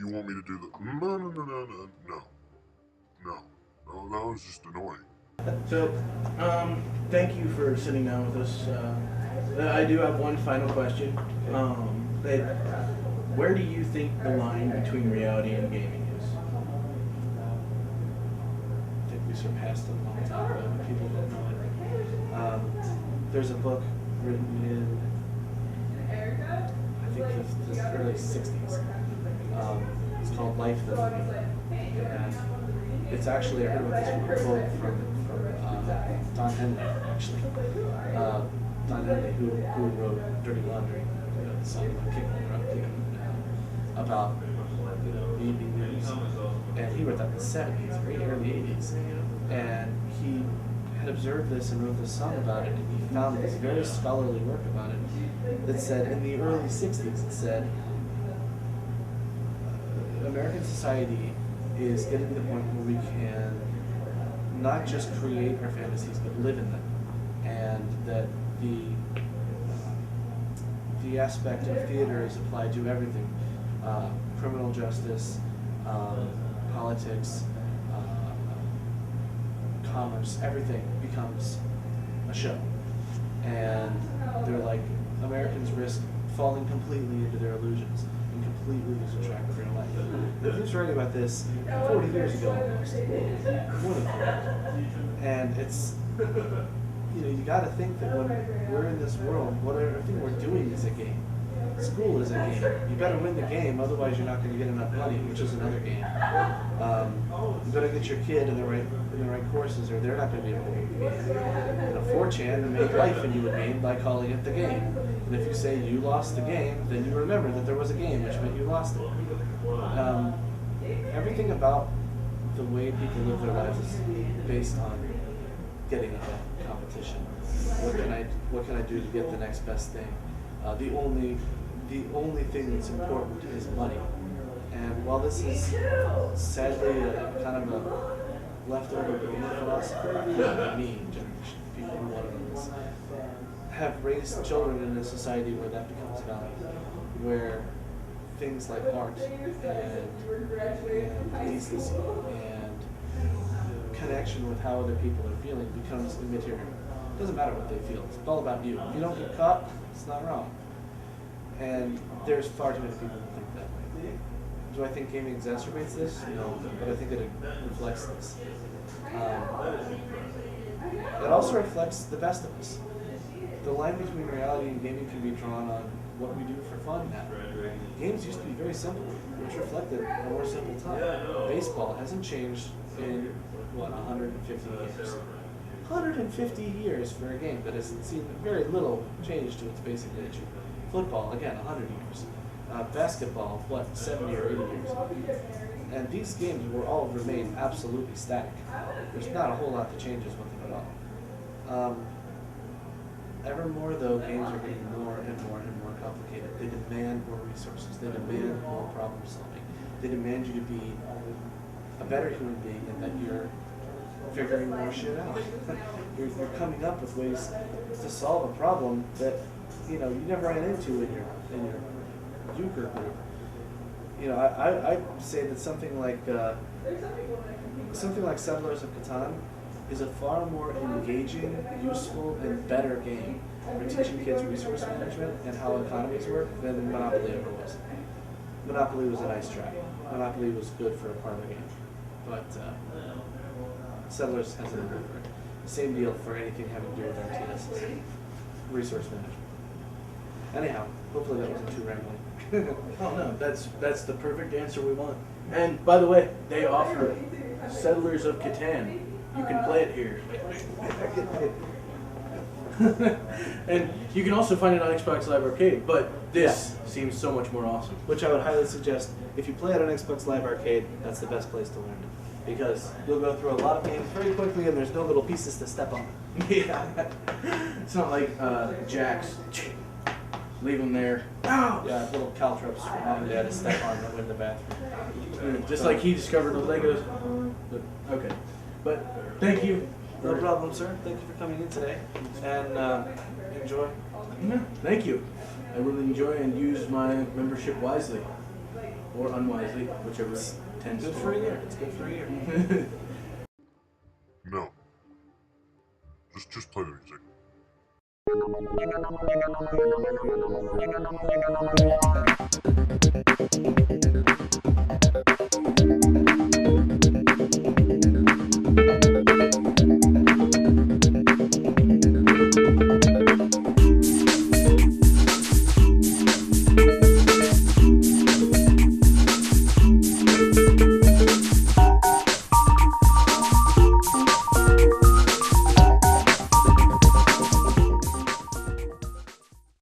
you want me to do the no, that was just annoying. So, thank you for sitting down with us. I do have one final question. Where do you think the line between reality and gaming is? I think we surpassed it a long time ago. People don't know it. There's a book written in, I think, the early 60s. It's called Life the Movie. And it's actually, I heard about this from a quote from Don Henley, actually. Don Henley, who wrote Dirty Laundry, the song about kicking Rugby, about the evening news. And he wrote that in the 70s, very early 80s. And he had observed this and wrote this song about it, and he found this very scholarly work about it that said, in the early 60s, it said, American society is getting to the point where we can not just create our fantasies, but live in them. And that the aspect of theater is applied to everything. Criminal justice, politics, commerce, everything becomes a show. And they're like, Americans risk falling completely into their illusions and completely losing track of real life. He was writing about this 40 years ago almost, more than 40. And it's, you got to think that when we're in this world, everything we're doing is a game. School is a game. You better win the game, otherwise you're not going to get enough money, which is another game. You better get your kid in the right courses, or they're not going to be able to win the game. 4chan made life into a game by calling it the game. And if you say you lost the game, then you remember that there was a game, which meant you lost it. Everything about the way people live their lives is based on getting a competition. What can I do to get the next best thing? The only thing that's important is money. And while this is sadly kind of a leftover boomer philosophy, me, generation, people who want to have raised children in a society where that becomes valuable, where things like art and decency and connection with how other people are feeling becomes immaterial. It doesn't matter what they feel. It's all about you. If you don't get caught, it's not wrong. And there's far too many people who think that way. Do I think gaming exacerbates this? No, but I think it reflects this. It also reflects the best of us. The line between reality and gaming can be drawn on what we do for fun now. Games used to be very simple, which reflected a more simple time. Baseball hasn't changed in, 150 years. 150 years for a game that has seen very little change to its basic nature. Football, again, 100 years. Basketball, 70 or 80 years. And these games will all remain absolutely static. There's not a whole lot that changes with them at all. Evermore, though, games are getting more and more and more complicated. They demand more resources. They demand more problem solving. They demand you to be a better human being and that you're figuring more shit out. You're coming up with ways to solve a problem that you never ran into in your euchre group. I say that something like Settlers of Catan is a far more engaging, useful, and better game for teaching kids resource management and how economies work than Monopoly ever was. Monopoly was a nice try. Monopoly was good for a part of the game, but Settlers has another for it. Same deal for anything having to do with RTS, resource management. Anyhow, hopefully that wasn't too rambling. Oh no, that's the perfect answer we want. And by the way, they offer Settlers of Catan. You can play it here. And you can also find it on Xbox Live Arcade, but this seems so much more awesome. Which I would highly suggest, if you play it on Xbox Live Arcade, that's the best place to learn it. Because you'll go through a lot of games very quickly and there's no little pieces to step on. Yeah. It's not like Jack's. Leave them there. Oh! Yeah, little caltrops for mom and dad to step on when in the bathroom. Just like he discovered with Legos. But, okay. But thank you. No problem, sir. Thank you for coming in today. And enjoy. Yeah, thank you. I really enjoy and use my membership wisely. Or unwisely, whichever tends Good to. for a year. It's good for a year. No. Just play the music.